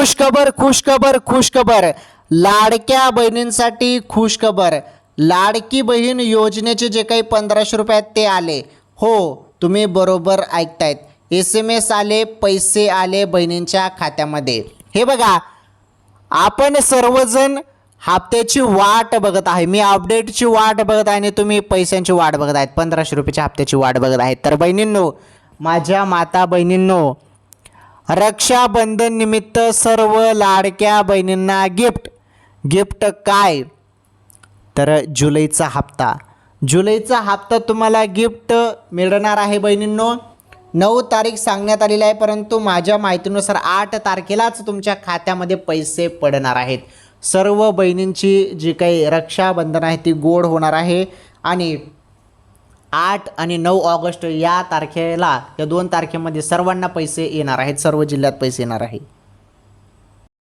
खुशखबर. लाडक्या बहिणींसाठी खुशखबर. लाडकी बहीण योजनेचे जे काही 1500 रुपये आहेत ते आले. हो, तुम्ही बरोबर ऐकतायत. SMS आले, पैसे आले बहिणींच्या खात्यामध्ये. हे बघा, आपण सर्वजण हप्त्याची वाट बघत आहे. मी अपडेटची वाट बघत आहे आणि तुम्ही पैशांची वाट बघत आहेत. 1500 रुपयाच्या हप्त्याची वाट बघत आहेत. तर बहिणींनो, माझ्या माता बहिणींनो, रक्षाबंधन निमित्त सर्व लाडक्या बहिणींना गिफ्ट काय, तर जुलैचा हप्ता तुम्हाला गिफ्ट मिळणार आहे बहिणींनो. 9 तारीख सांगण्यात आलेली आहे, परंतु माझ्या माहितीनुसार 8 तारखेलाच तुमच्या खात्यामध्ये पैसे पडणार आहेत. सर्व बहिणींची जी काही रक्षाबंधन आहे ती गोड होणार आहे आणि 8 आणि 9 ऑगस्ट या तारखेला, या 2 तारखेमध्ये सर्वांना पैसे येणार आहेत. सर्व जिल्ह्यात पैसे येणार आहे.